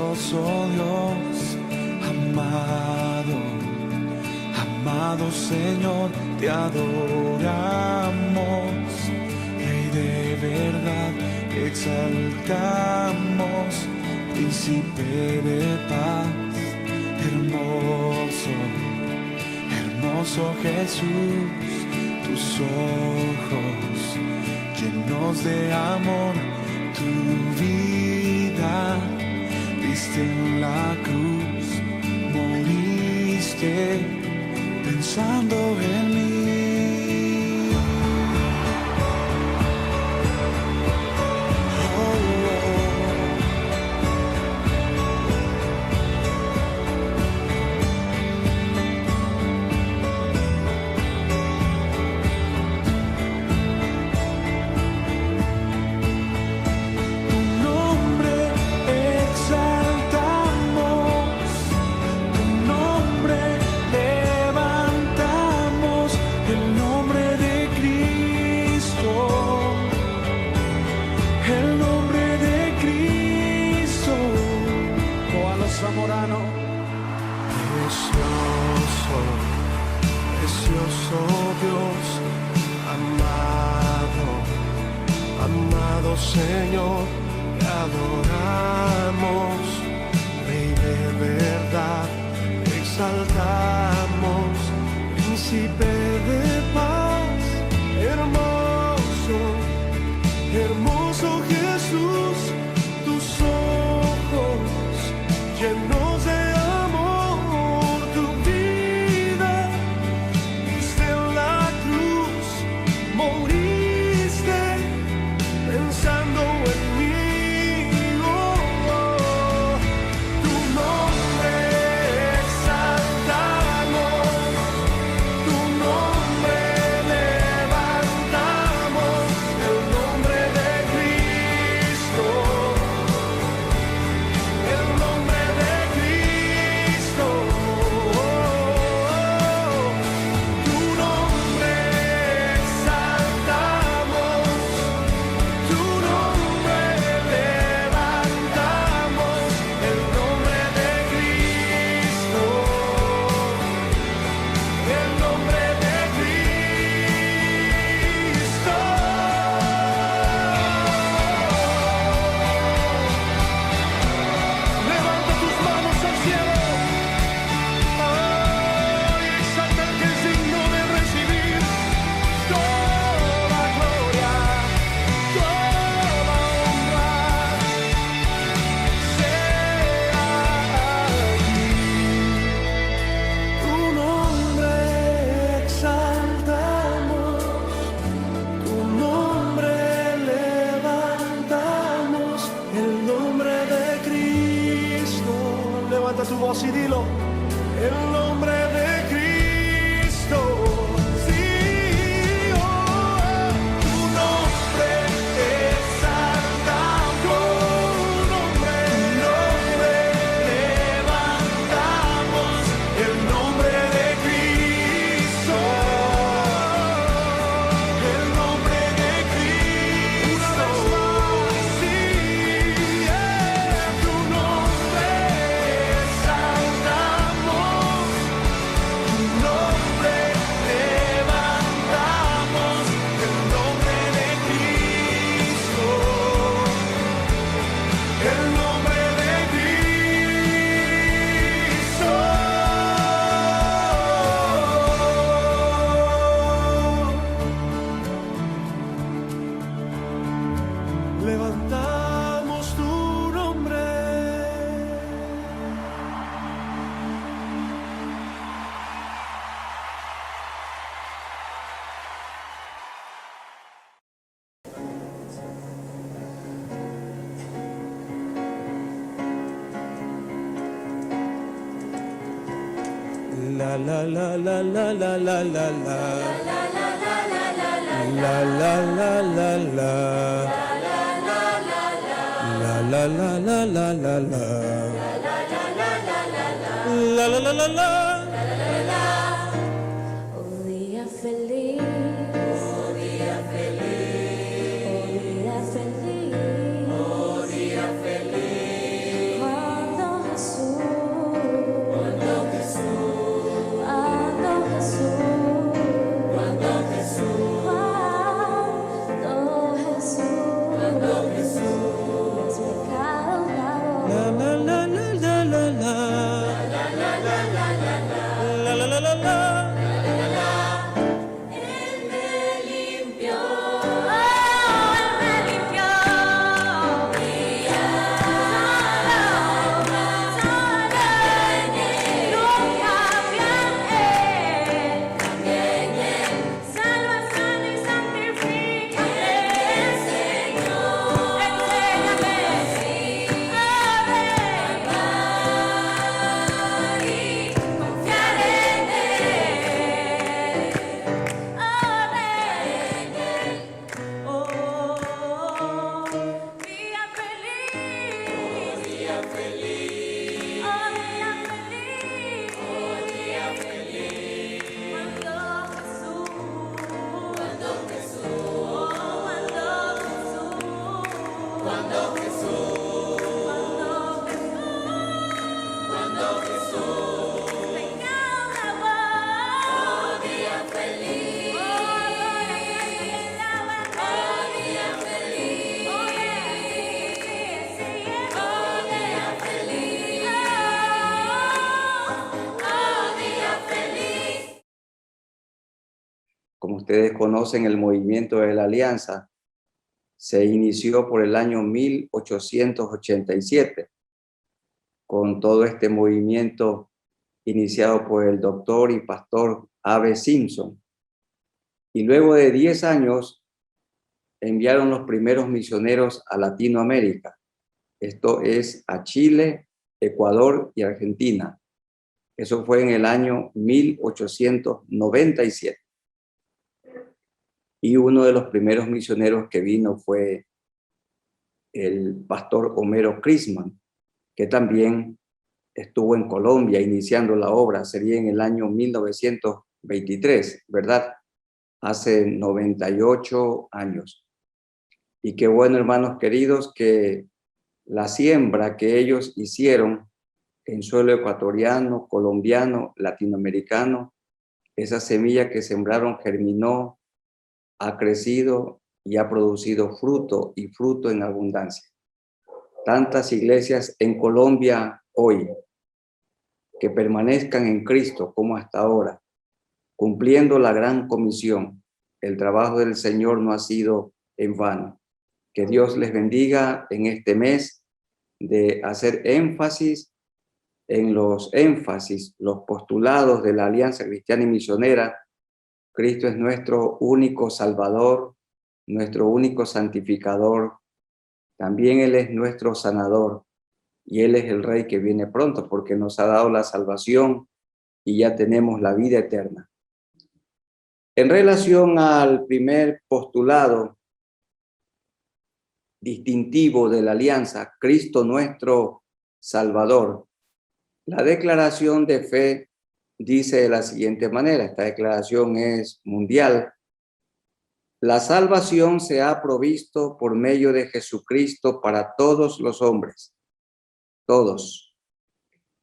precioso Dios, amado, amado Señor, te adoramos, Rey de verdad, exaltamos, Príncipe de paz, hermoso, hermoso Jesús, tus ojos llenos de amor, tu vida diste en la cruz, moriste pensando en mí. Zamorano, precioso, precioso Dios, amado, amado Señor, te adoramos, Rey de verdad, exaltamos, Príncipe de paz, hermoso, hermoso Jesús, tus ojos llenos de amor, tu vida diste en la cruz, moriste pensando en mí. Tu nombre exaltamos, tu nombre levantamos, el nombre de Cristo. El nombre de Cristo, tu nombre exaltamos, tu nombre levantamos, el nombre de Cristo, el nombre de Cristo. Levanta tus manos al cielo, y exalta al que es digno de recibir toda gloria, toda honra, sea aquí. Tu nombre exaltamos, tu nombre levantamos, el nombre de Cristo. Levanta tu voz y dilo, el nombre de Cristo. Sí, tu nombre exaltamos, tu nombre levantamos, el nombre de Cristo, el nombre de Cristo. Sí, tu nombre exaltamos, tu nombre levantamos, el nombre de Cristo, el nombre de Cristo. Levantamos tu nombre. La la la la la la la la la. La la la la la. La la la la la la la. La la la la la. Oh día feliz, oh día feliz, oh día feliz, oh día feliz. Cuando ustedes conocen el movimiento de la Alianza, se inició por el año 1887, con todo este movimiento iniciado por el doctor y pastor A.B. Simpson. Y luego de 10 años enviaron los primeros misioneros a Latinoamérica. Esto es a Chile, Ecuador y Argentina. Eso fue en el año 1897. Y uno de los primeros misioneros que vino fue el pastor Homero Crisman, que también estuvo en Colombia iniciando la obra. Sería en el año 1923, ¿verdad? Hace 98 años. Y qué bueno, hermanos queridos, que la siembra que ellos hicieron en suelo ecuatoriano, colombiano, latinoamericano, esa semilla que sembraron germinó, ha crecido y ha producido fruto y fruto en abundancia. Tantas iglesias en Colombia hoy que permanezcan en Cristo como hasta ahora, cumpliendo la gran comisión. El trabajo del Señor no ha sido en vano. Que Dios les bendiga en este mes de hacer énfasis en los postulados de la Alianza Cristiana y Misionera. Cristo es nuestro único Salvador, nuestro único santificador. También Él es nuestro sanador y Él es el Rey que viene pronto porque nos ha dado la salvación y ya tenemos la vida eterna. En relación al primer postulado distintivo de la Alianza, Cristo nuestro Salvador, la declaración de fe dice de la siguiente manera, esta declaración es mundial: la salvación se ha provisto por medio de Jesucristo para todos los hombres, todos,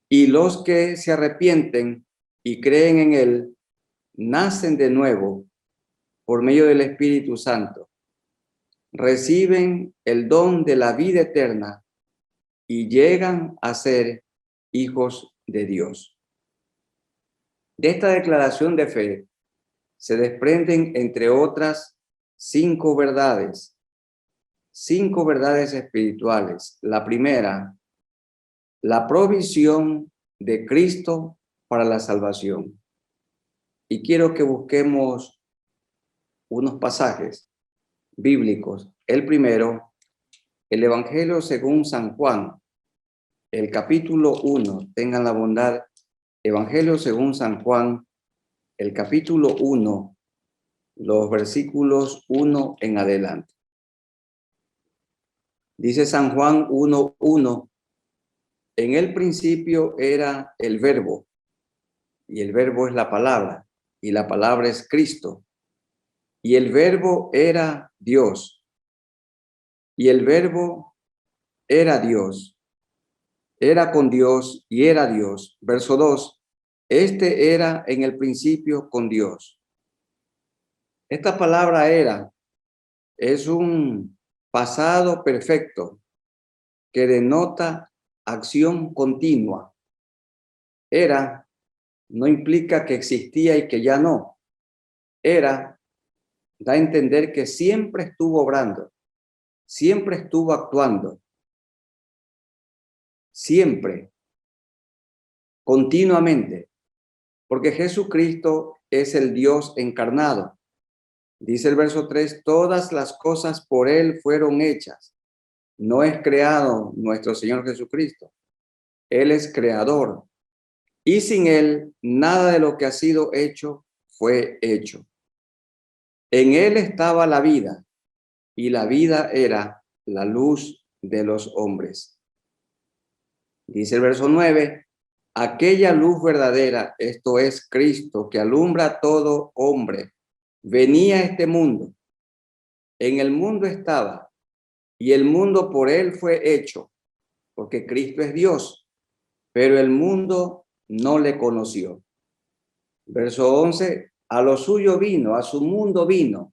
y los que se arrepienten y creen en Él, nacen de nuevo por medio del Espíritu Santo, reciben el don de la vida eterna y llegan a ser hijos de Dios. De esta declaración de fe se desprenden, entre otras, 5 verdades espirituales. La primera, la provisión de Cristo para la salvación. Y quiero que busquemos unos pasajes bíblicos. El primero, el Evangelio según San Juan, el capítulo 1. Tengan la bondad, Evangelio según San Juan, el capítulo 1, los versículos 1 en adelante. Dice San Juan 1:1, en el principio era el Verbo, y el Verbo es la palabra, y la palabra es Cristo, y el Verbo era Dios, y el Verbo era Dios, era con Dios y era Dios. Verso 2, este era en el principio con Dios. Esta palabra era es un pasado perfecto que denota acción continua. Era no implica que existía y que ya no. Era da a entender que siempre estuvo obrando, siempre estuvo actuando, siempre, continuamente, porque Jesucristo es el Dios encarnado. Dice el verso 3, todas las cosas por Él fueron hechas. No es creado nuestro Señor Jesucristo. Él es creador. Y sin Él, nada de lo que ha sido hecho fue hecho. En Él estaba la vida, y la vida era la luz de los hombres. Dice el verso 9, aquella luz verdadera, esto es Cristo, que alumbra a todo hombre, venía a este mundo. En el mundo estaba, y el mundo por Él fue hecho, porque Cristo es Dios, pero el mundo no le conoció. Verso 11, a lo suyo vino, a su mundo vino,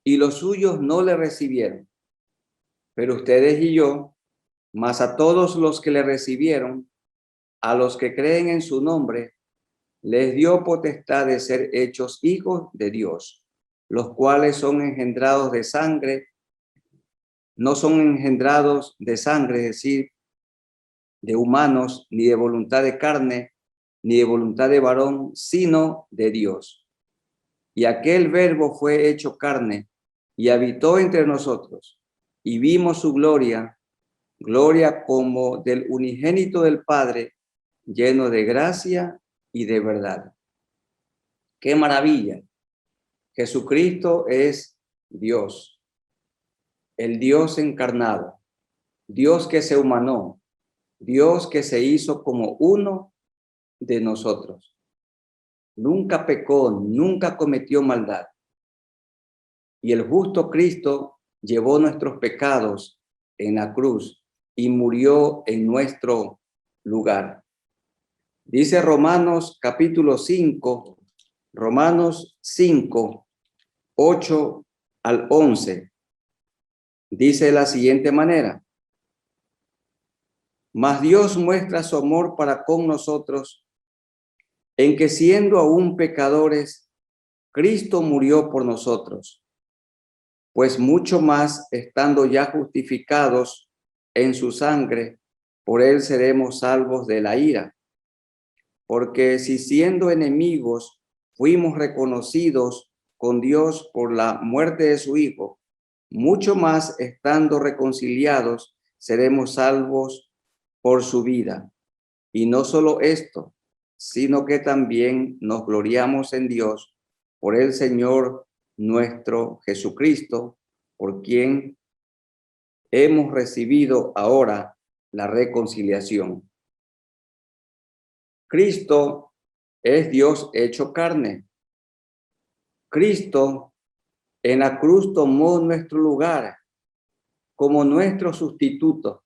y los suyos no le recibieron. Pero ustedes y yo, más a todos los que le recibieron, a los que creen en su nombre, les dio potestad de ser hechos hijos de Dios, los cuales son engendrados de sangre, no son engendrados de sangre, es decir, de humanos, ni de voluntad de carne, ni de voluntad de varón, sino de Dios. Y aquel verbo fue hecho carne y habitó entre nosotros, y vimos su gloria, gloria como del unigénito del Padre, lleno de gracia y de verdad. ¡Qué maravilla! Jesucristo es Dios, el Dios encarnado, Dios que se humanó, Dios que se hizo como uno de nosotros. Nunca pecó, nunca cometió maldad. Y el justo Cristo llevó nuestros pecados en la cruz y murió en nuestro lugar. Dice Romanos capítulo 5, Romanos 5, 8 al 11. Dice de la siguiente manera: mas Dios muestra su amor para con nosotros en que siendo aún pecadores, Cristo murió por nosotros. Pues mucho más, estando ya justificados en su sangre, por él seremos salvos de la ira. Porque si siendo enemigos fuimos reconocidos con Dios por la muerte de su Hijo, mucho más, estando reconciliados, seremos salvos por su vida. Y no solo esto, sino que también nos gloriamos en Dios por el Señor nuestro Jesucristo, por quien hemos recibido ahora la reconciliación. Cristo es Dios hecho carne. Cristo en la cruz tomó nuestro lugar como nuestro sustituto.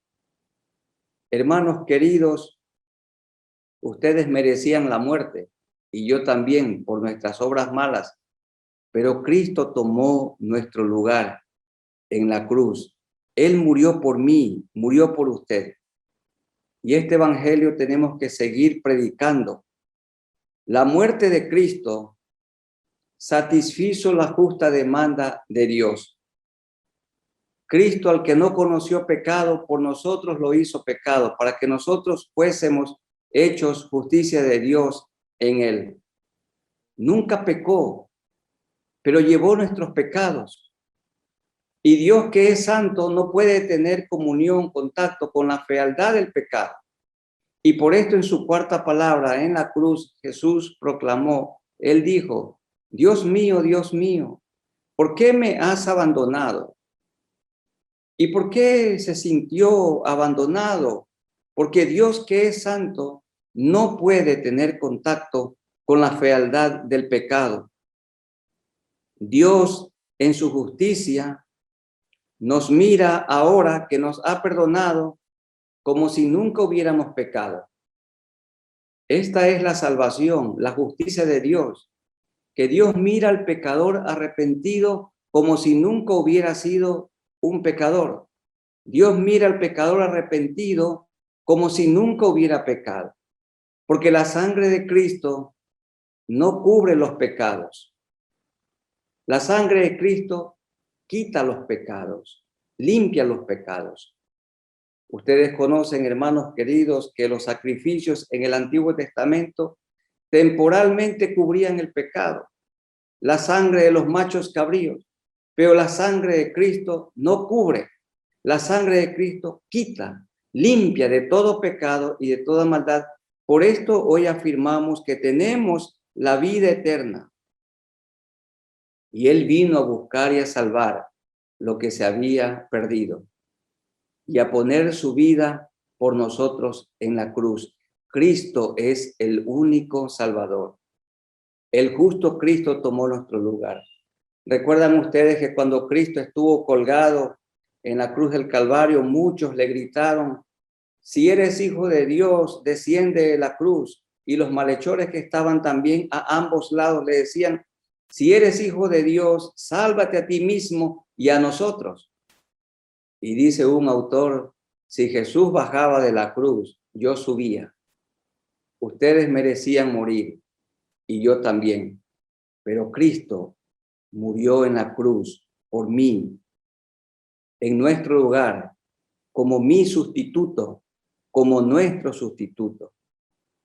Hermanos queridos, ustedes merecían la muerte y yo también por nuestras obras malas, pero Cristo tomó nuestro lugar en la cruz. Él murió por mí, murió por usted. Y este evangelio tenemos que seguir predicando. La muerte de Cristo satisfizo la justa demanda de Dios. Cristo, al que no conoció pecado, por nosotros lo hizo pecado, para que nosotros fuésemos hechos justicia de Dios en él. Nunca pecó, pero llevó nuestros pecados. Y Dios, que es santo, no puede tener comunión, contacto con la fealdad del pecado. Y por esto en su cuarta palabra en la cruz Jesús proclamó, él dijo: Dios mío, ¿por qué me has abandonado? ¿Y por qué se sintió abandonado? Porque Dios, que es santo, no puede tener contacto con la fealdad del pecado. Dios, en su justicia, nos mira ahora que nos ha perdonado como si nunca hubiéramos pecado. Esta es la salvación, la justicia de Dios, que Dios mira al pecador arrepentido como si nunca hubiera sido un pecador. Dios mira al pecador arrepentido como si nunca hubiera pecado, porque la sangre de Cristo no cubre los pecados. La sangre de Cristo quita los pecados, limpia los pecados. Ustedes conocen, hermanos queridos, que los sacrificios en el Antiguo Testamento temporalmente cubrían el pecado. La sangre de los machos cabríos, pero la sangre de Cristo no cubre. La sangre de Cristo quita, limpia de todo pecado y de toda maldad. Por esto hoy afirmamos que tenemos la vida eterna. Y Él vino a buscar y a salvar lo que se había perdido y a poner su vida por nosotros en la cruz. Cristo es el único Salvador. El justo Cristo tomó nuestro lugar. ¿Recuerdan ustedes que cuando Cristo estuvo colgado en la cruz del Calvario, muchos le gritaron: si eres hijo de Dios, desciende de la cruz? Y los malhechores que estaban también a ambos lados le decían: si eres hijo de Dios, sálvate a ti mismo y a nosotros. Y dice un autor: si Jesús bajaba de la cruz, yo subía. Ustedes merecían morir y yo también, pero Cristo murió en la cruz por mí, en nuestro lugar, como mi sustituto, como nuestro sustituto.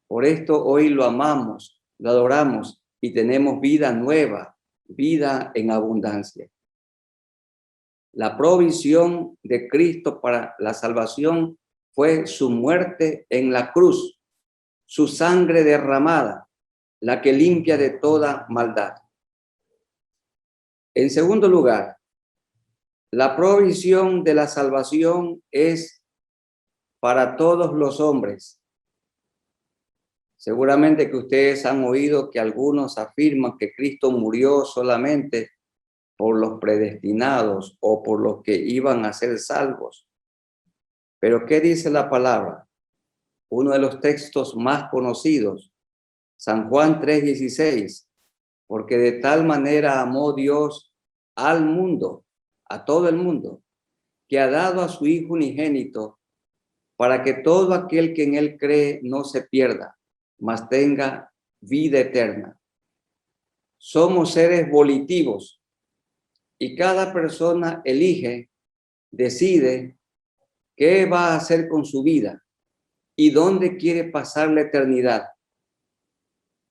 Por esto hoy lo amamos, lo adoramos y tenemos vida nueva, vida en abundancia. La provisión de Cristo para la salvación fue su muerte en la cruz, su sangre derramada, la que limpia de toda maldad. En segundo lugar, la provisión de la salvación es para todos los hombres. Seguramente que ustedes han oído que algunos afirman que Cristo murió solamente por los predestinados o por los que iban a ser salvos. Pero ¿qué dice la palabra? Uno de los textos más conocidos, San Juan 3:16, porque de tal manera amó Dios al mundo, a todo el mundo, que ha dado a su Hijo unigénito, para que todo aquel que en él cree no se pierda, mas tenga vida eterna. Somos seres volitivos y cada persona elige, decide qué va a hacer con su vida y dónde quiere pasar la eternidad,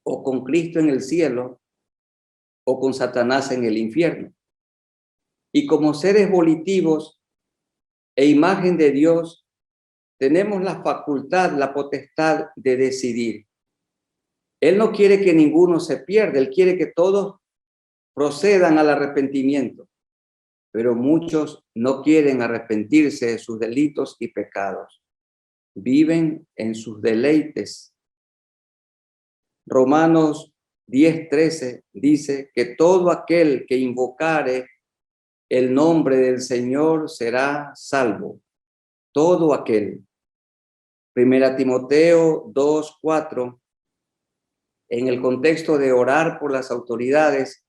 o con Cristo en el cielo o con Satanás en el infierno. Y como seres volitivos e imagen de Dios, tenemos la facultad, la potestad de decidir. Él no quiere que ninguno se pierda, Él quiere que todos procedan al arrepentimiento, pero muchos no quieren arrepentirse de sus delitos y pecados. Viven en sus deleites. Romanos 10:13 dice que todo aquel que invocare el nombre del Señor será salvo. Todo aquel. Primera Timoteo 2:4, en el contexto de orar por las autoridades,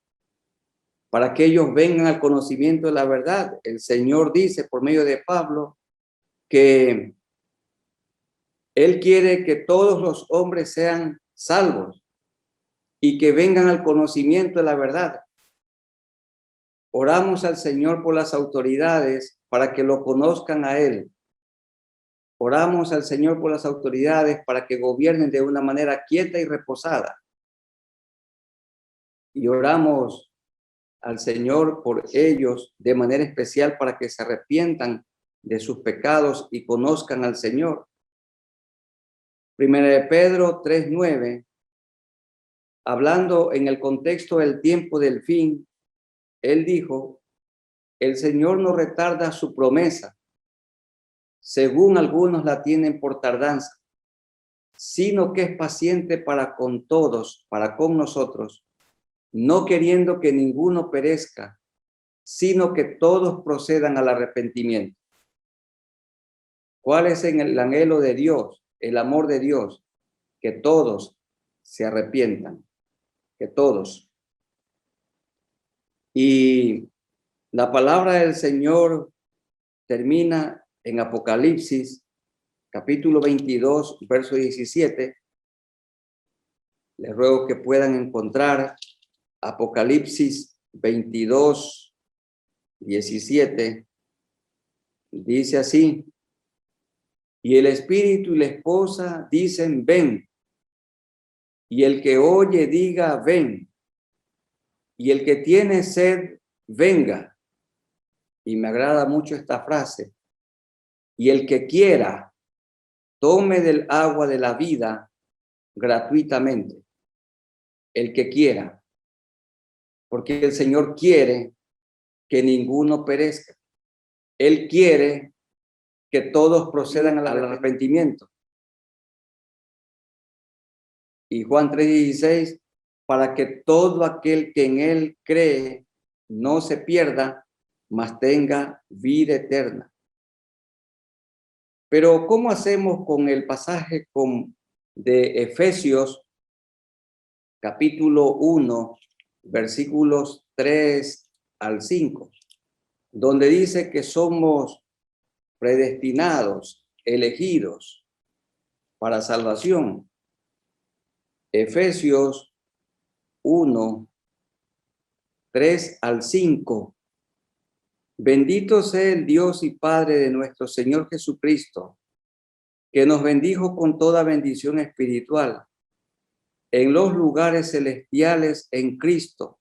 para que ellos vengan al conocimiento de la verdad. El Señor dice por medio de Pablo que Él quiere que todos los hombres sean salvos y que vengan al conocimiento de la verdad. Oramos al Señor por las autoridades para que lo conozcan a Él. Oramos al Señor por las autoridades para que gobiernen de una manera quieta y reposada. Y oramos al Señor por ellos de manera especial para que se arrepientan de sus pecados y conozcan al Señor. Primera de Pedro 3:9, hablando en el contexto del tiempo del fin, él dijo: el Señor no retarda su promesa, según algunos la tienen por tardanza, sino que es paciente para con todos, para con nosotros, no queriendo que ninguno perezca, sino que todos procedan al arrepentimiento. ¿Cuál es el anhelo de Dios, el amor de Dios? Que todos se arrepientan, que todos. Y la palabra del Señor termina en Apocalipsis, capítulo 22, verso 17. Les ruego que puedan encontrar Apocalipsis 22, 17. Dice así: y el espíritu y la esposa dicen ven, y el que oye diga ven, y el que tiene sed venga. Y me agrada mucho esta frase: y el que quiera tome del agua de la vida gratuitamente. El que quiera, porque el Señor quiere que ninguno perezca. Él quiere que todos procedan al arrepentimiento. Y Juan 3:16, para que todo aquel que en él cree no se pierda, mas tenga vida eterna. Pero ¿cómo hacemos con el pasaje de Efesios, capítulo 1, versículos 3 al 5, donde dice que somos predestinados, elegidos para salvación? Efesios 1, 3 al 5. Bendito sea el Dios y Padre de nuestro Señor Jesucristo, que nos bendijo con toda bendición espiritual en los lugares celestiales en Cristo,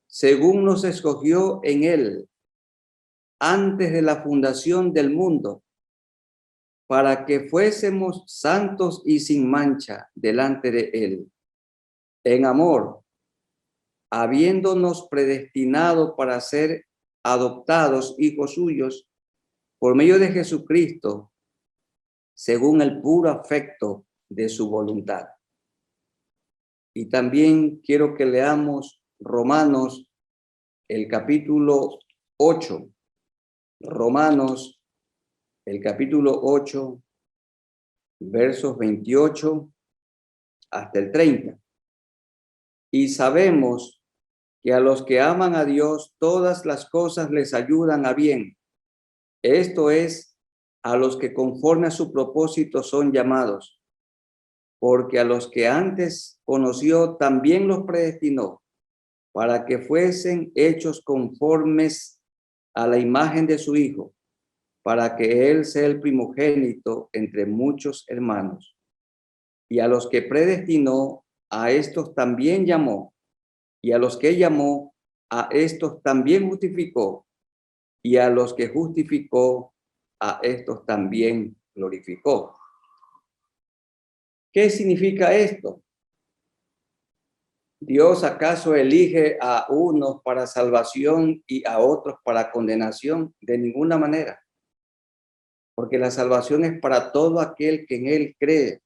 según nos escogió en Él antes de la fundación del mundo, para que fuésemos santos y sin mancha delante de Él, en amor, habiéndonos predestinado para ser adoptados hijos suyos por medio de Jesucristo, según el puro afecto de su voluntad. Y también quiero que leamos Romanos, el capítulo 8. Romanos, el capítulo 8, versos 28 hasta el 30. Y sabemos que a los que aman a Dios, todas las cosas les ayudan a bien. Esto es, a los que conforme a su propósito son llamados. Porque a los que antes conoció, también los predestinó, para que fuesen hechos conformes a la imagen de su Hijo, para que Él sea el primogénito entre muchos hermanos. Y a los que predestinó, a estos también llamó, y a los que llamó, a estos también justificó, y a los que justificó, a estos también glorificó. ¿Qué significa esto? ¿Dios acaso elige a unos para salvación y a otros para condenación? De ninguna manera. Porque la salvación es para todo aquel que en Él cree.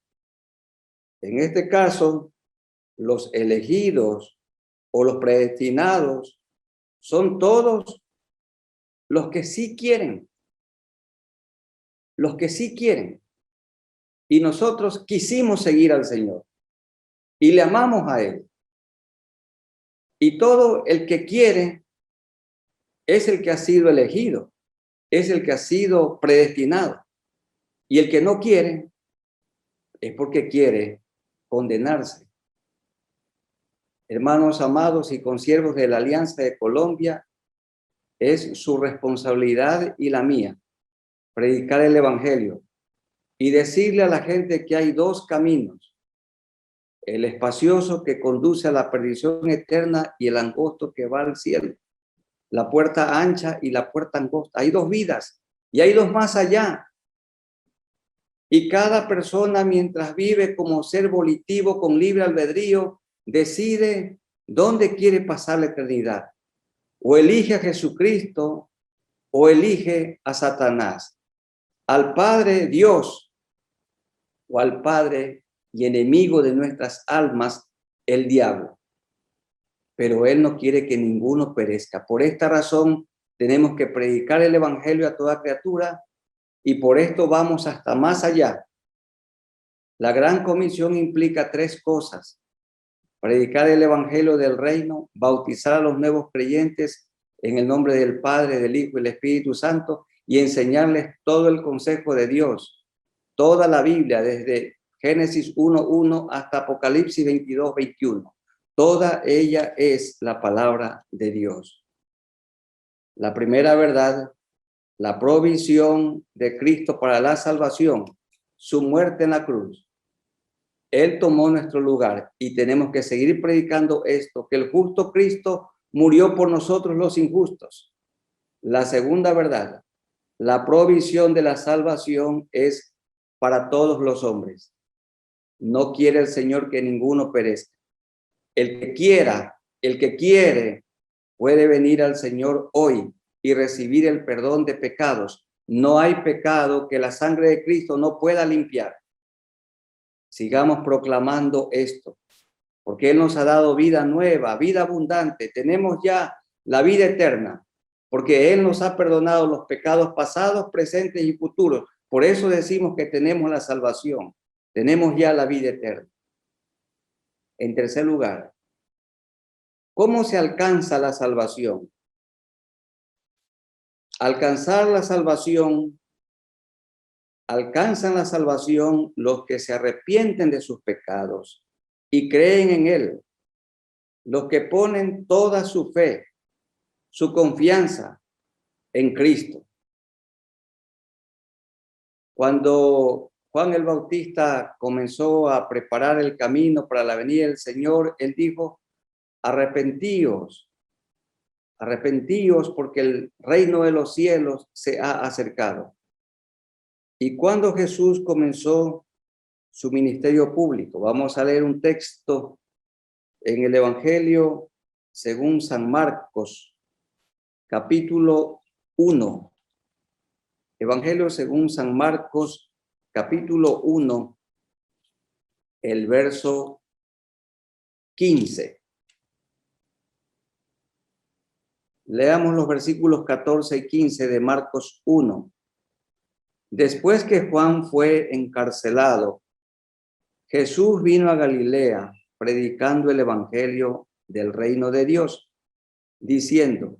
En este caso, los elegidos o los predestinados son todos los que sí quieren. Los que sí quieren. Y nosotros quisimos seguir al Señor. Y le amamos a Él. Y todo el que quiere es el que ha sido elegido, es el que ha sido predestinado. Y el que no quiere es porque quiere condenarse. Hermanos amados y consiervos de la Alianza de Colombia, es su responsabilidad y la mía predicar el Evangelio y decirle a la gente que hay dos caminos. El espacioso que conduce a la perdición eterna y el angosto que va al cielo. La puerta ancha y la puerta angosta. Hay dos vidas y hay dos más allá. Y cada persona, mientras vive como ser volitivo con libre albedrío, decide dónde quiere pasar la eternidad. O elige a Jesucristo o elige a Satanás. Al Padre Dios o al Padre y enemigo de nuestras almas, el diablo. Pero Él no quiere que ninguno perezca. Por esta razón tenemos que predicar el Evangelio a toda criatura y por esto vamos hasta más allá. La gran comisión implica tres cosas: predicar el Evangelio del reino, bautizar a los nuevos creyentes en el nombre del Padre, del Hijo y del Espíritu Santo y enseñarles todo el consejo de Dios, toda la Biblia, desde Génesis 1:1 hasta Apocalipsis 22:21. Toda ella es la palabra de Dios. La primera verdad, la provisión de Cristo para la salvación, su muerte en la cruz. Él tomó nuestro lugar y tenemos que seguir predicando esto, que el justo Cristo murió por nosotros los injustos. La segunda verdad, la provisión de la salvación es para todos los hombres. No quiere el Señor que ninguno perezca. El que quiera, el que quiere, puede venir al Señor hoy y recibir el perdón de pecados. No hay pecado que la sangre de Cristo no pueda limpiar. Sigamos proclamando esto, porque Él nos ha dado vida nueva, vida abundante. Tenemos ya la vida eterna, porque Él nos ha perdonado los pecados pasados, presentes y futuros. Por eso decimos que tenemos la salvación. Tenemos ya la vida eterna. En tercer lugar, ¿cómo se alcanza la salvación? Alcanzan la salvación los que se arrepienten de sus pecados y creen en Él. los que ponen toda su fe, su confianza en Cristo. Cuando Juan el Bautista comenzó a preparar el camino para la venida del Señor, él dijo: arrepentíos, arrepentíos porque el reino de los cielos se ha acercado. Y cuando Jesús comenzó su ministerio público, vamos a leer un texto en el Evangelio según San Marcos, capítulo 1. Evangelio según San Marcos, capítulo 1, el verso 15. Leamos los versículos 14 y 15 de Marcos 1. Después que Juan fue encarcelado, Jesús vino a Galilea predicando el evangelio del reino de Dios, diciendo: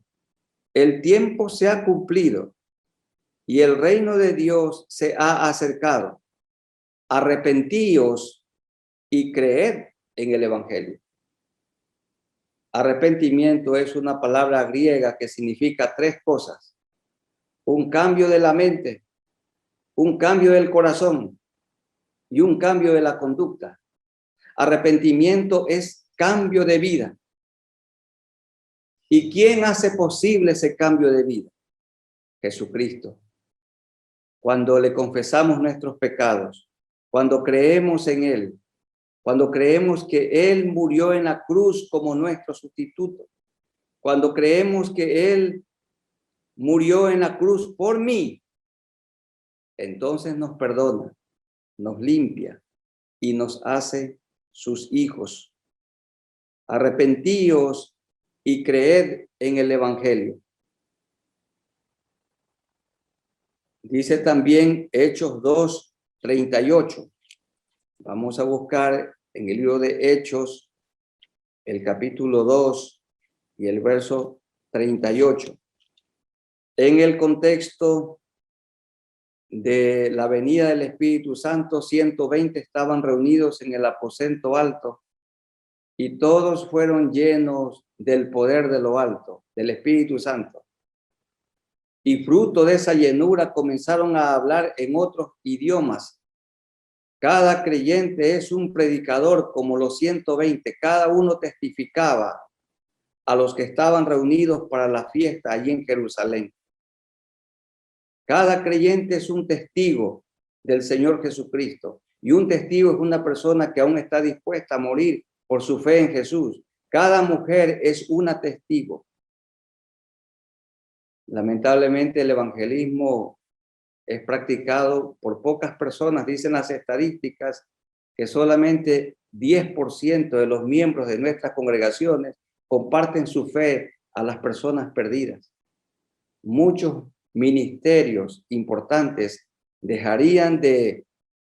el tiempo se ha cumplido y el reino de Dios se ha acercado. Arrepentíos y creed en el evangelio. Arrepentimiento es una palabra griega que significa tres cosas: un cambio de la mente, un cambio del corazón y un cambio de la conducta. Arrepentimiento es cambio de vida. ¿Y quién hace posible ese cambio de vida? Jesucristo. Cuando le confesamos nuestros pecados, cuando creemos en Él, cuando creemos que Él murió en la cruz como nuestro sustituto, cuando creemos que Él murió en la cruz por mí, entonces nos perdona, nos limpia y nos hace sus hijos. Arrepentíos y creed en el evangelio. Dice también Hechos 2:38. Vamos a buscar en el libro de Hechos, el capítulo 2 y el verso 38. En el contexto de la venida del Espíritu Santo, 120 estaban reunidos en el aposento alto y todos fueron llenos del poder de lo alto, del Espíritu Santo. Y fruto de esa llenura comenzaron a hablar en otros idiomas. Cada creyente es un predicador como los 120. Cada uno testificaba a los que estaban reunidos para la fiesta allí en Jerusalén. Cada creyente es un testigo del Señor Jesucristo. Y un testigo es una persona que aún está dispuesta a morir por su fe en Jesús. Cada mujer es una testigo. Lamentablemente el evangelismo es practicado por pocas personas. Dicen las estadísticas que solamente 10% de los miembros de nuestras congregaciones comparten su fe a las personas perdidas. Muchos ministerios importantes dejarían de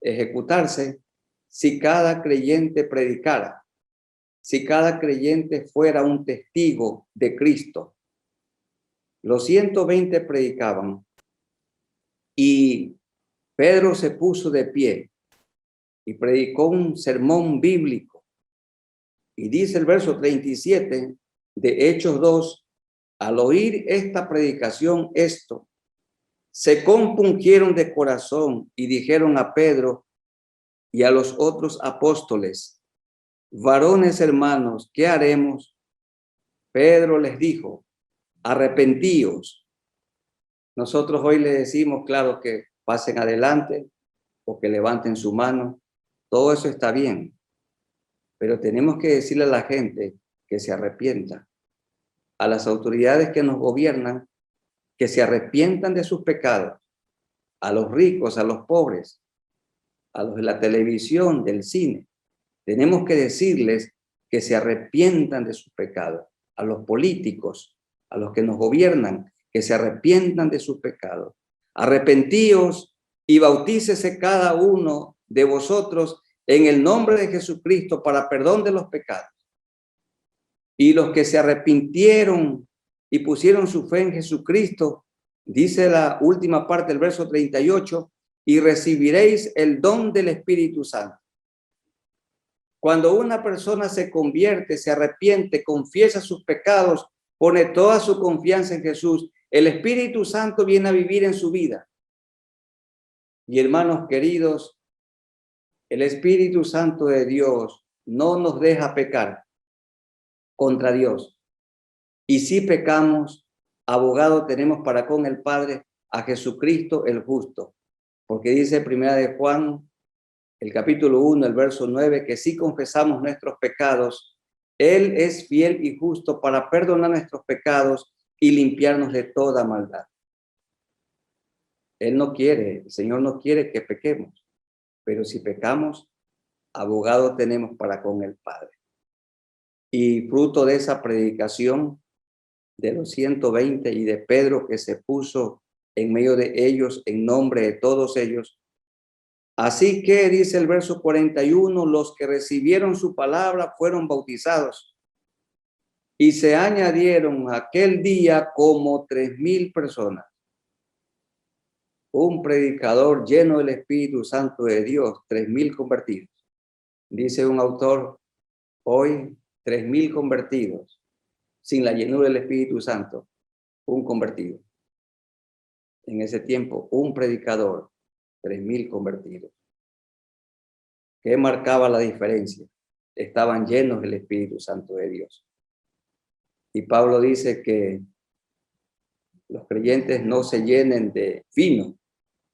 ejecutarse si cada creyente predicara, si cada creyente fuera un testigo de Cristo. Los 120 predicaban y Pedro se puso de pie y predicó un sermón bíblico. Y dice el verso 37 de Hechos 2, al oír esta predicación, se compungieron de corazón y dijeron a Pedro y a los otros apóstoles: varones hermanos, ¿qué haremos? Pedro les dijo: arrepentíos. Nosotros hoy le decimos, claro, que pasen adelante o que levanten su mano. Todo eso está bien, pero tenemos que decirle a la gente que se arrepienta. A las autoridades que nos gobiernan, que se arrepientan de sus pecados. A los ricos, a los pobres, a los de la televisión, del cine. Tenemos que decirles que se arrepientan de sus pecados. A los políticos, a los que nos gobiernan, que se arrepientan de sus pecados. Arrepentíos y bautícese cada uno de vosotros en el nombre de Jesucristo para perdón de los pecados. Y los que se arrepintieron y pusieron su fe en Jesucristo, dice la última parte del verso 38, y recibiréis el don del Espíritu Santo. Cuando una persona se convierte, se arrepiente, confiesa sus pecados, pone toda su confianza en Jesús, el Espíritu Santo viene a vivir en su vida. Y hermanos queridos, el Espíritu Santo de Dios no nos deja pecar contra Dios. Y si pecamos, abogado tenemos para con el Padre a Jesucristo el justo. Porque dice Primera de Juan, el capítulo 1, el verso 9, que si confesamos nuestros pecados, Él es fiel y justo para perdonar nuestros pecados y limpiarnos de toda maldad. Él no quiere, el Señor no quiere que pequemos, pero si pecamos, abogado tenemos para con el Padre. Y fruto de esa predicación de los 120 y de Pedro que se puso en medio de ellos, en nombre de todos ellos. Así que, dice el verso 41, los que recibieron su palabra fueron bautizados y se añadieron aquel día como 3,000 personas. Un predicador lleno del Espíritu Santo de Dios, 3,000 convertidos. Dice un autor, hoy 3,000 convertidos, sin la llenura del Espíritu Santo, un convertido. En ese tiempo, un predicador, 3,000 convertidos. ¿Qué marcaba la diferencia? Estaban llenos del Espíritu Santo de Dios. Y Pablo dice que los creyentes no se llenen de vino,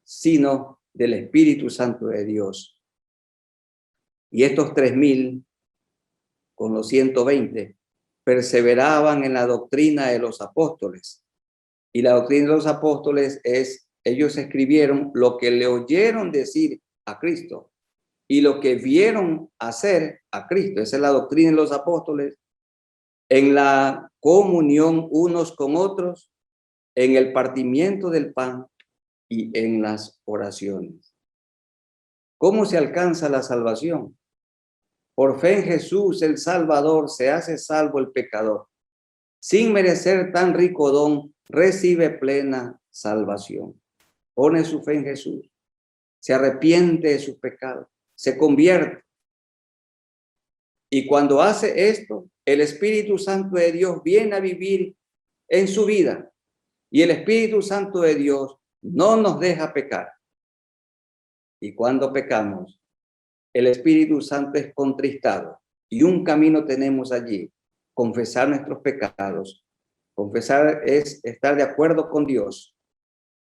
sino del Espíritu Santo de Dios. Y estos 3,000, con los 120, perseveraban en la doctrina de los apóstoles. Y la doctrina de los apóstoles es, ellos escribieron lo que le oyeron decir a Cristo y lo que vieron hacer a Cristo. Esa es la doctrina de los apóstoles. En la comunión unos con otros, en el partimiento del pan y en las oraciones. ¿Cómo se alcanza la salvación? Por fe en Jesús, el Salvador, se hace salvo el pecador. Sin merecer tan rico don, recibe plena salvación. Pone su fe en Jesús, se arrepiente de sus pecados, se convierte. Y cuando hace esto, el Espíritu Santo de Dios viene a vivir en su vida. Y el Espíritu Santo de Dios no nos deja pecar. Y cuando pecamos, el Espíritu Santo es contristado. Y un camino tenemos allí, confesar nuestros pecados. Confesar es estar de acuerdo con Dios,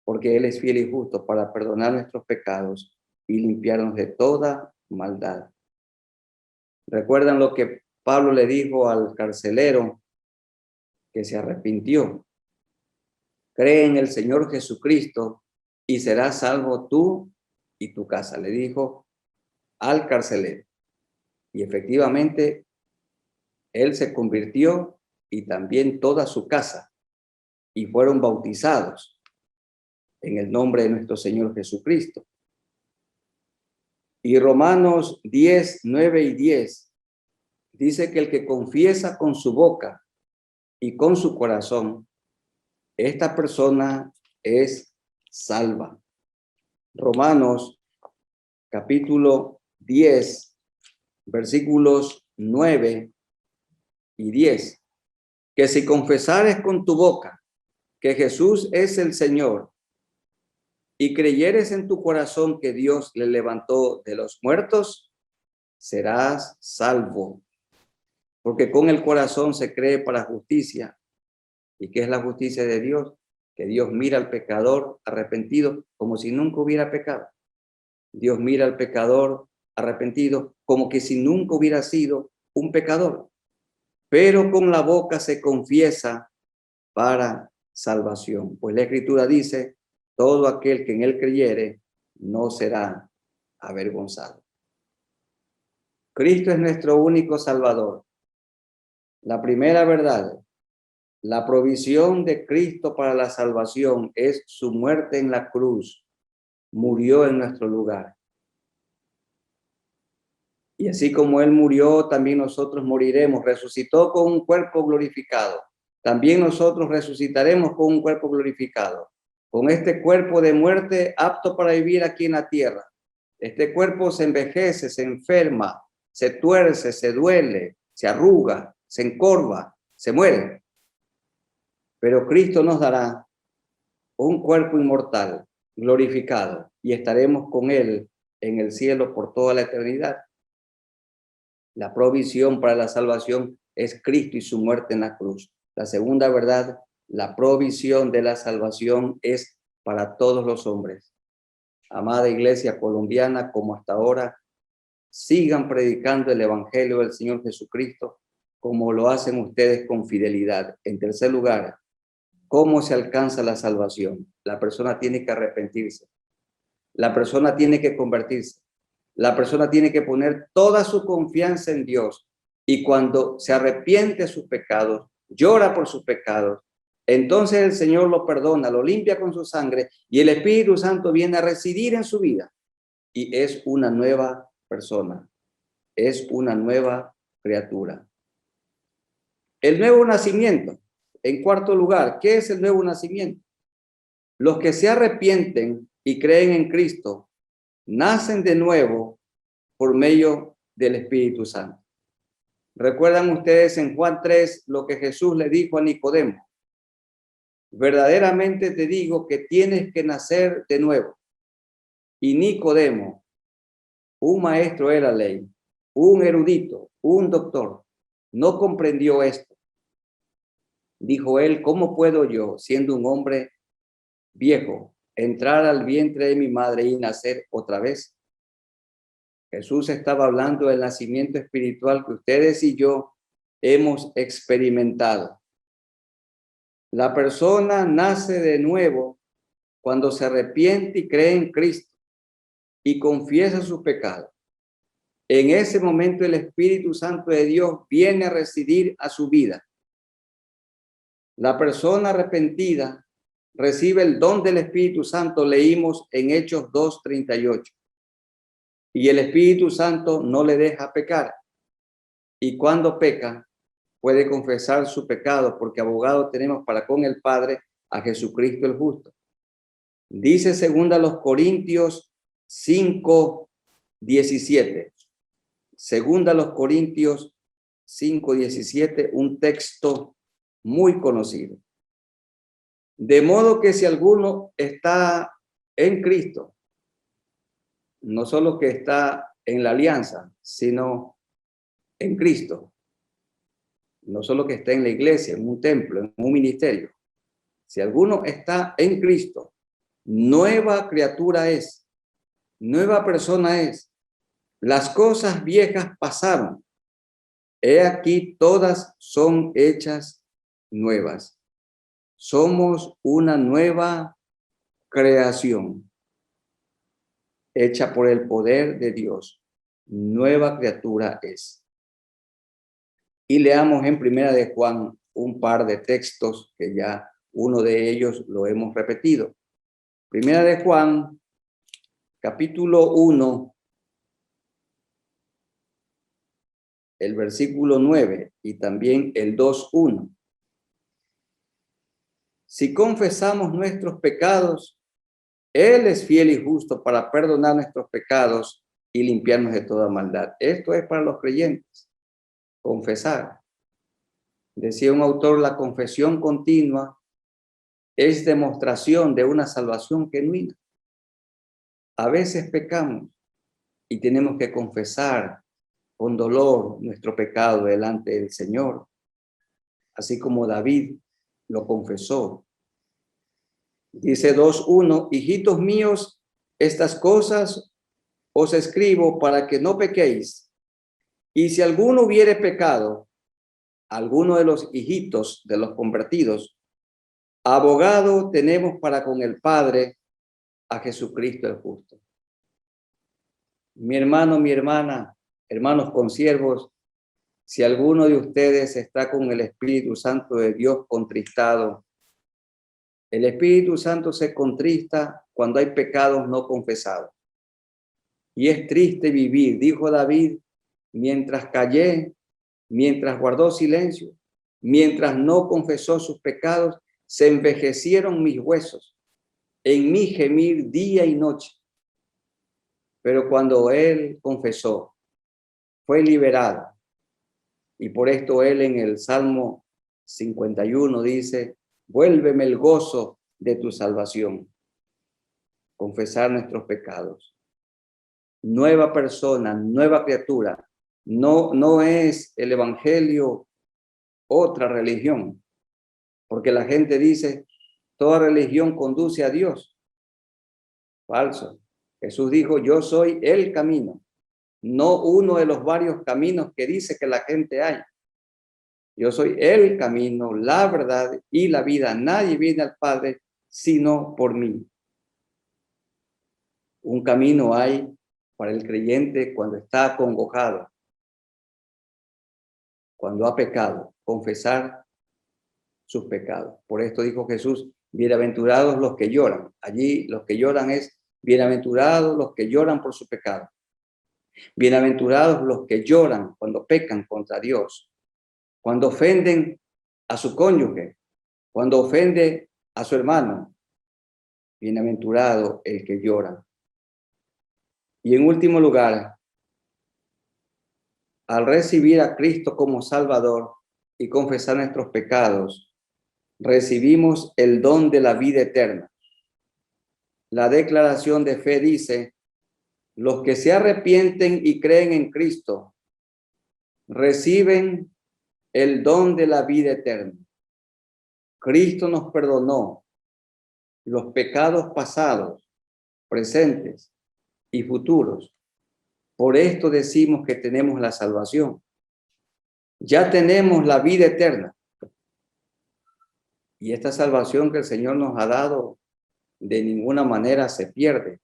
porque Él es fiel y justo para perdonar nuestros pecados y limpiarnos de toda maldad. ¿Recuerdan lo que Pablo le dijo al carcelero que se arrepintió? Cree en el Señor Jesucristo y serás salvo tú y tu casa, le dijo al carcelero. Y efectivamente, él se convirtió y también toda su casa, y fueron bautizados en el nombre de nuestro Señor Jesucristo. Y Romanos 10, 9 y 10 dice que el que confiesa con su boca y con su corazón, esta persona es salva. Romanos capítulo 10, versículos 9 y 10. Que si confesares con tu boca que Jesús es el Señor y creyeres en tu corazón que Dios le levantó de los muertos, serás salvo. Porque con el corazón se cree para justicia. ¿Y qué es la justicia de Dios? Que Dios mira al pecador arrepentido como si nunca hubiera pecado. Dios mira al pecador arrepentido como que si nunca hubiera sido un pecador. Pero con la boca se confiesa para salvación. Pues la Escritura dice, todo aquel que en él creyere no será avergonzado. Cristo es nuestro único Salvador. La primera verdad, la provisión de Cristo para la salvación es su muerte en la cruz. Murió en nuestro lugar. Y así como Él murió, también nosotros moriremos. Resucitó con un cuerpo glorificado. También nosotros resucitaremos con un cuerpo glorificado. Con este cuerpo de muerte apto para vivir aquí en la tierra. Este cuerpo se envejece, se enferma, se tuerce, se duele, se arruga, se encorva, se muere. Pero Cristo nos dará un cuerpo inmortal, glorificado, y estaremos con Él en el cielo por toda la eternidad. La provisión para la salvación es Cristo y su muerte en la cruz. La segunda verdad, la provisión de la salvación es para todos los hombres. Amada Iglesia colombiana, como hasta ahora, sigan predicando el Evangelio del Señor Jesucristo, como lo hacen ustedes con fidelidad. En tercer lugar, ¿cómo se alcanza la salvación? La persona tiene que arrepentirse. La persona tiene que convertirse. La persona tiene que poner toda su confianza en Dios. Y cuando se arrepiente de sus pecados, llora por sus pecados, entonces el Señor lo perdona, lo limpia con su sangre y el Espíritu Santo viene a residir en su vida. Y es una nueva persona. Es una nueva criatura. El nuevo nacimiento. En cuarto lugar, ¿qué es el nuevo nacimiento? Los que se arrepienten y creen en Cristo nacen de nuevo por medio del Espíritu Santo. ¿Recuerdan ustedes en Juan 3 lo que Jesús le dijo a Nicodemo? Verdaderamente te digo que tienes que nacer de nuevo. Y Nicodemo, un maestro de la ley, un erudito, un doctor, no comprendió esto. Dijo él, ¿cómo puedo yo, siendo un hombre viejo, entrar al vientre de mi madre y nacer otra vez? Jesús estaba hablando del nacimiento espiritual que ustedes y yo hemos experimentado. La persona nace de nuevo cuando se arrepiente y cree en Cristo y confiesa sus pecados. En ese momento el Espíritu Santo de Dios viene a residir a su vida. La persona arrepentida recibe el don del Espíritu Santo, leímos en Hechos 2:38. Y el Espíritu Santo no le deja pecar. Y cuando peca, puede confesar su pecado, porque abogado tenemos para con el Padre a Jesucristo el justo. Dice segunda los Corintios 5:17. Segunda los Corintios 5:17, un texto muy conocido. De modo que si alguno está en Cristo, no solo que está en la alianza, sino en Cristo. No solo que está en la iglesia, en un templo, en un ministerio. Si alguno está en Cristo, nueva criatura es, nueva persona es. Las cosas viejas pasaron. He aquí todas son hechas nuevas. Somos una nueva creación, hecha por el poder de Dios. Nueva criatura es. Y leamos en Primera de Juan un par de textos que ya uno de ellos lo hemos repetido. Primera de Juan, capítulo 1, el versículo 9 y también el 2:1. Si confesamos nuestros pecados, Él es fiel y justo para perdonar nuestros pecados y limpiarnos de toda maldad. Esto es para los creyentes. Confesar. Decía un autor, la confesión continua es demostración de una salvación genuina. A veces pecamos y tenemos que confesar con dolor nuestro pecado delante del Señor, así como David lo confesó. Dice 2:1, hijitos míos, estas cosas os escribo para que no pequéis. Y si alguno hubiere pecado, alguno de los hijitos de los convertidos, abogado tenemos para con el Padre, a Jesucristo el justo. Mi hermano, mi hermana, hermanos consiervos, si alguno de ustedes está con el Espíritu Santo de Dios contristado, el Espíritu Santo se contrista cuando hay pecados no confesados. Y es triste vivir, dijo David, mientras callé, mientras guardó silencio, mientras no confesó sus pecados, se envejecieron mis huesos, en mí gemir día y noche. Pero cuando él confesó, fue liberado. Y por esto él en el Salmo 51 dice, vuélveme el gozo de tu salvación. Confesar nuestros pecados. Nueva persona, nueva criatura. No es el evangelio otra religión. Porque la gente dice, toda religión conduce a Dios. Falso. Jesús dijo, yo soy el camino. No uno de los varios caminos que dice que la gente hay. Yo soy el camino, la verdad y la vida. Nadie viene al Padre sino por mí. Un camino hay para el creyente cuando está acongojado, cuando ha pecado, confesar sus pecados. Por esto dijo Jesús, bienaventurados los que lloran. Allí los que lloran es bienaventurados los que lloran por su pecado. Bienaventurados los que lloran cuando pecan contra Dios, cuando ofenden a su cónyuge, cuando ofende a su hermano. Bienaventurado el que llora. Y en último lugar, al recibir a Cristo como Salvador y confesar nuestros pecados, recibimos el don de la vida eterna. La declaración de fe dice, los que se arrepienten y creen en Cristo, reciben el don de la vida eterna. Cristo nos perdonó los pecados pasados, presentes y futuros. Por esto decimos que tenemos la salvación. Ya tenemos la vida eterna. Y esta salvación que el Señor nos ha dado de ninguna manera se pierde.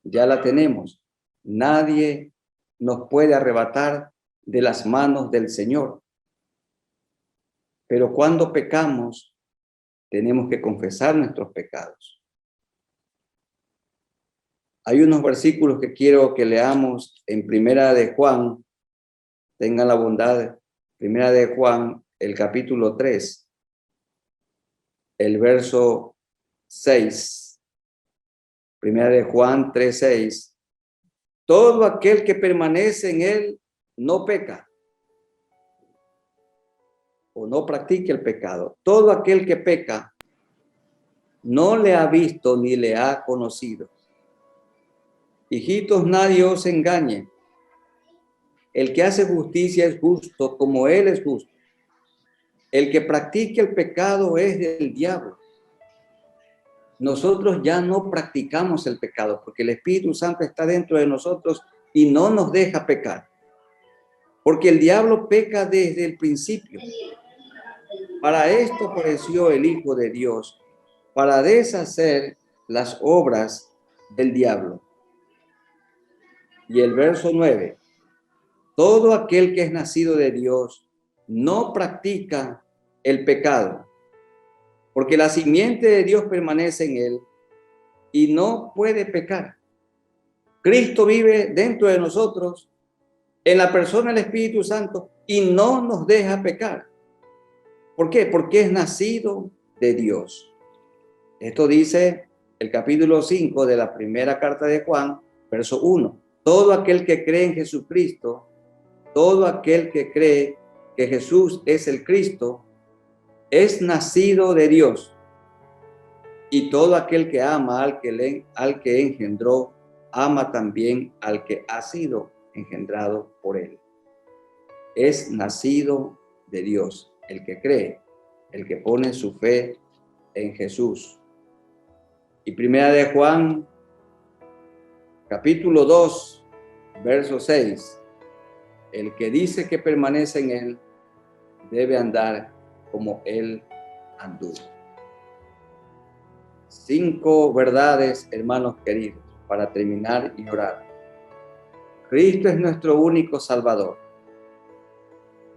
Ya la tenemos. Nadie nos puede arrebatar de las manos del Señor. Pero cuando pecamos, tenemos que confesar nuestros pecados. Hay unos versículos que quiero que leamos en Primera de Juan. Tengan la bondad. Primera de Juan, el capítulo 3, el verso 6. Primera de Juan 3:6. Todo aquel que permanece en él no peca o no practique el pecado. Todo aquel que peca no le ha visto ni le ha conocido. Hijitos, nadie os engañe. El que hace justicia es justo como él es justo. El que practique el pecado es del diablo. Nosotros ya no practicamos el pecado porque el Espíritu Santo está dentro de nosotros y no nos deja pecar. Porque el diablo peca desde el principio. Para esto apareció el Hijo de Dios, para deshacer las obras del diablo. Y el verso 9. Todo aquel que es nacido de Dios no practica el pecado, porque la simiente de Dios permanece en él y no puede pecar. Cristo vive dentro de nosotros, en la persona del Espíritu Santo, y no nos deja pecar. ¿Por qué? Porque es nacido de Dios. Esto dice el capítulo 5 de la primera carta de Juan, verso 1. Todo aquel que cree en Jesucristo, todo aquel que cree que Jesús es el Cristo, es nacido de Dios. Y todo aquel que ama al que engendró, ama también al que ha sido engendrado por él. Es nacido de Dios el que cree, el que pone su fe en Jesús. Y primera de Juan, capítulo 2, verso 6. El que dice que permanece en él, debe andar como él anduvo. 5 verdades, hermanos queridos, para terminar y orar. Cristo es nuestro único Salvador.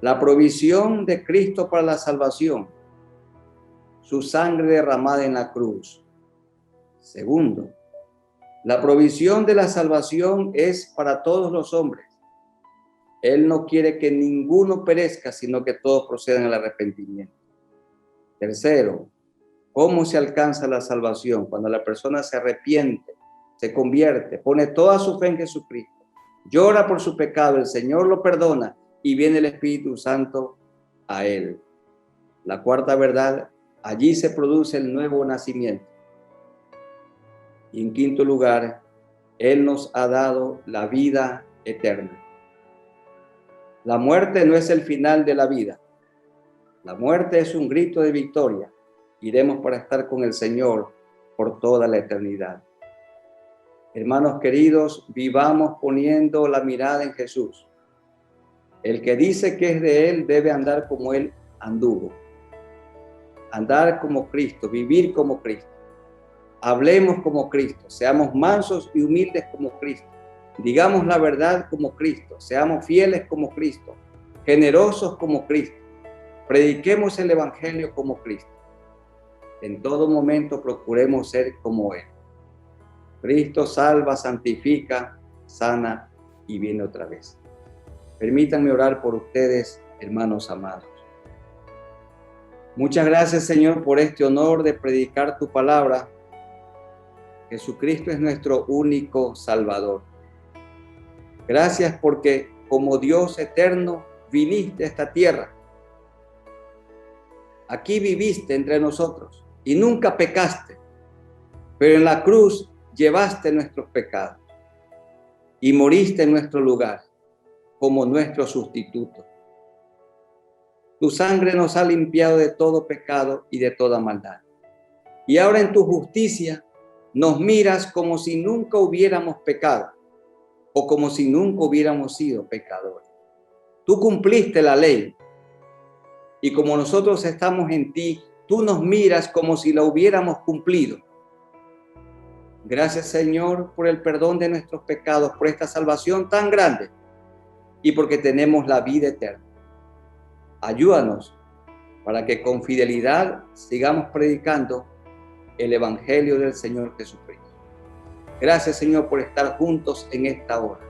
La provisión de Cristo para la salvación, su sangre derramada en la cruz. Segundo, la provisión de la salvación es para todos los hombres. Él no quiere que ninguno perezca, sino que todos procedan al arrepentimiento. Tercero, ¿cómo se alcanza la salvación? Cuando la persona se arrepiente, se convierte, pone toda su fe en Jesucristo, llora por su pecado, el Señor lo perdona y viene el Espíritu Santo a él. La cuarta verdad, allí se produce el nuevo nacimiento. Y en quinto lugar, Él nos ha dado la vida eterna. La muerte no es el final de la vida. La muerte es un grito de victoria. Iremos para estar con el Señor por toda la eternidad. Hermanos queridos, vivamos poniendo la mirada en Jesús. El que dice que es de Él debe andar como Él anduvo. Andar como Cristo, vivir como Cristo. Hablemos como Cristo, seamos mansos y humildes como Cristo. Digamos la verdad como Cristo, seamos fieles como Cristo, generosos como Cristo. Prediquemos el Evangelio como Cristo. En todo momento procuremos ser como Él. Cristo salva, santifica, sana y viene otra vez. Permítanme orar por ustedes, hermanos amados. Muchas gracias, Señor, por este honor de predicar tu palabra. Jesucristo es nuestro único Salvador. Gracias porque como Dios eterno viniste a esta tierra. Aquí viviste entre nosotros y nunca pecaste, pero en la cruz llevaste nuestros pecados y moriste en nuestro lugar como nuestro sustituto. Tu sangre nos ha limpiado de todo pecado y de toda maldad. Y ahora en tu justicia nos miras como si nunca hubiéramos pecado o como si nunca hubiéramos sido pecadores. Tú cumpliste la ley y como nosotros estamos en ti, tú nos miras como si la hubiéramos cumplido. Gracias, Señor, por el perdón de nuestros pecados, por esta salvación tan grande y porque tenemos la vida eterna. Ayúdanos para que con fidelidad sigamos predicando el Evangelio del Señor Jesucristo. Gracias, Señor, por estar juntos en esta hora.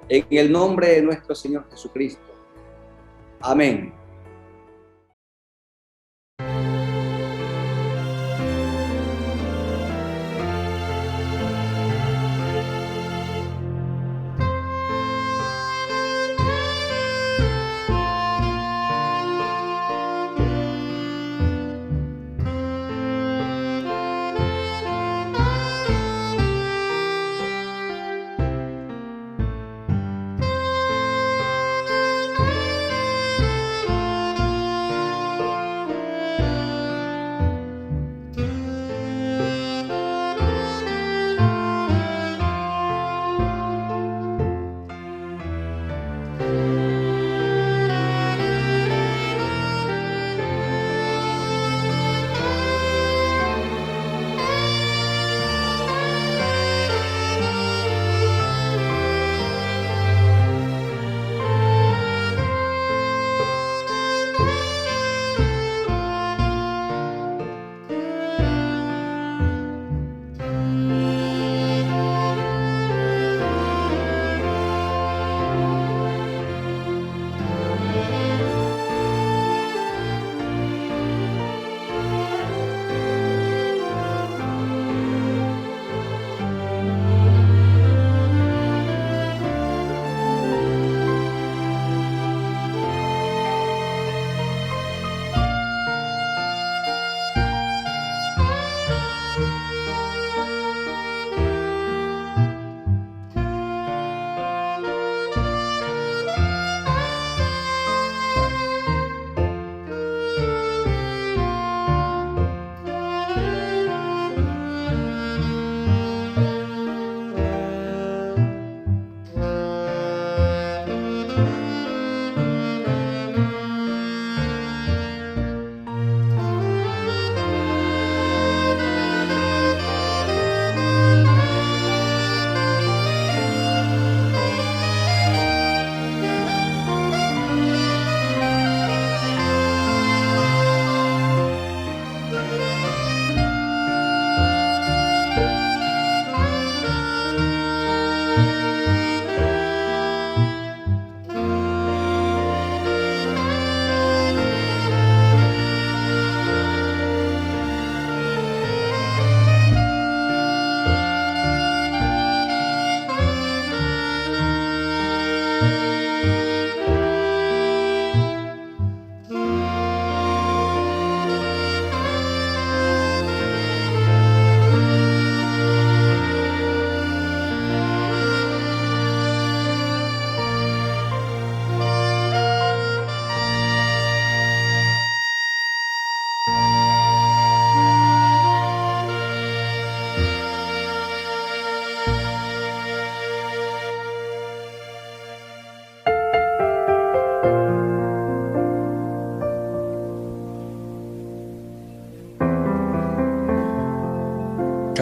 En el nombre de nuestro Señor Jesucristo. Amén.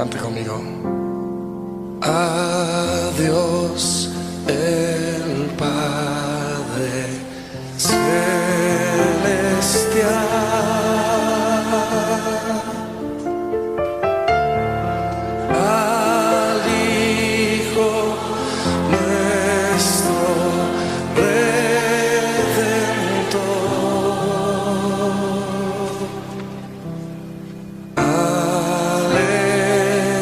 Cante conmigo. A Dios el Padre celestial, al Hijo nuestro Redentor, al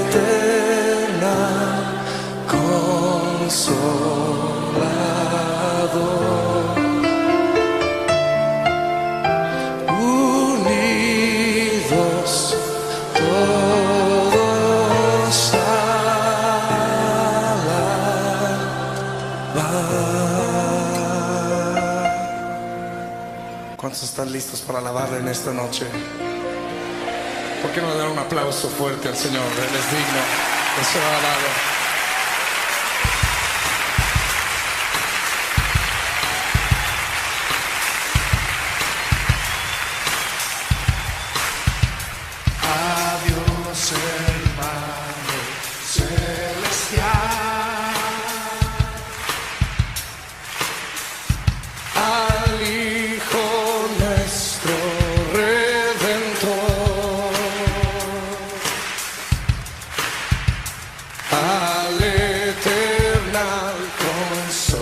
Eternal Consolador, unidos todos a alabar. ¿Cuántos están listos para alabarle en esta noche? ¿Por qué no le dan un aplauso fuerte al Señor? Él es digno de ser alabado. A Dios el Padre celestial, al Hijo nuestro Redentor, al Eternal Consolador,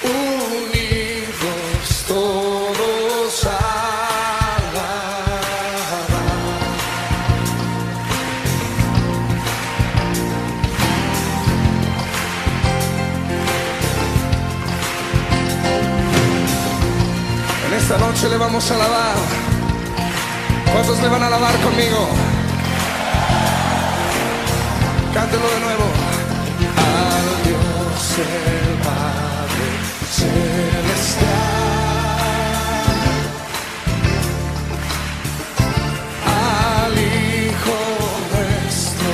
unidos todos a alabar. En esta noche le vamos a alabar. ¿Cuántos le van a alabar conmigo? Cántelo de nuevo. Al Dios el Padre celestial, al Hijo nuestro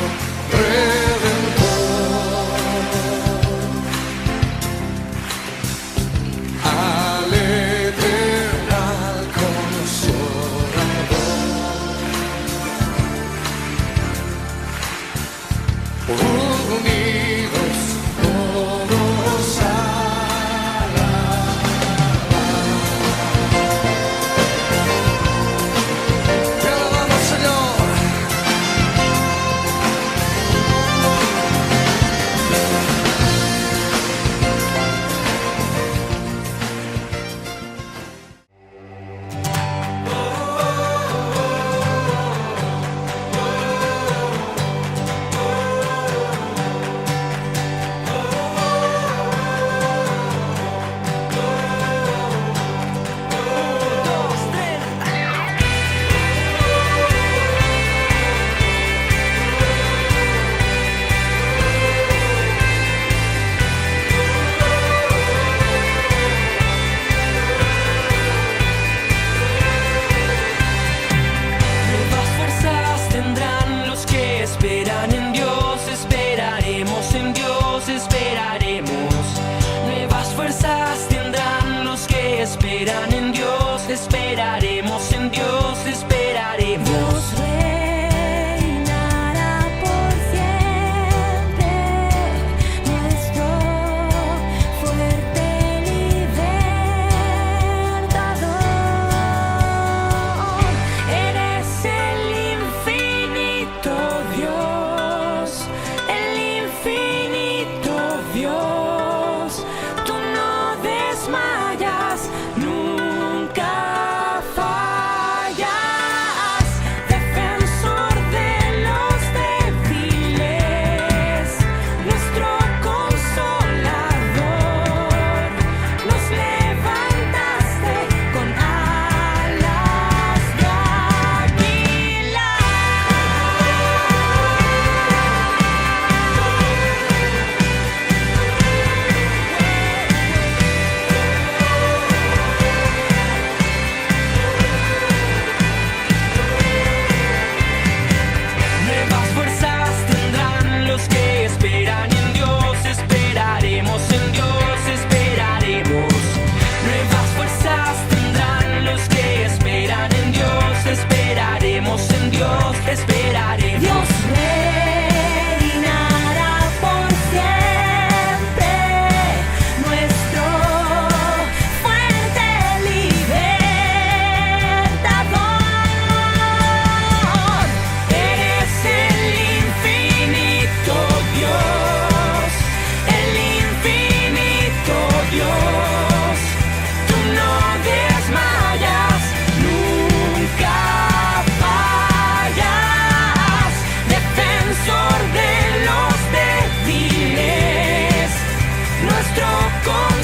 Redentor, al Eternal Consolador, unidos todos a alabar. Te alabamos, Señor. Nuevas fuerzas tendrán los que esperan en Dios, esperaremos en Dios, esperaremos. Nuevas fuerzas tendrán los que esperan en Dios, esperaremos en Dios, esperaremos. Dios reinará por siempre, nuestro fuerte libertador. Eres el infinito Dios, el infinito Dios. Tú no desmayas, nunca fallas. Defensor de los débiles, nuestro consolador. Nos levantaste con alas de águila. Nuevas fuerzas tendrán los que esperan en Dios, esperaremos en Dios, esperaremos. Nuevas fuerzas tendrán con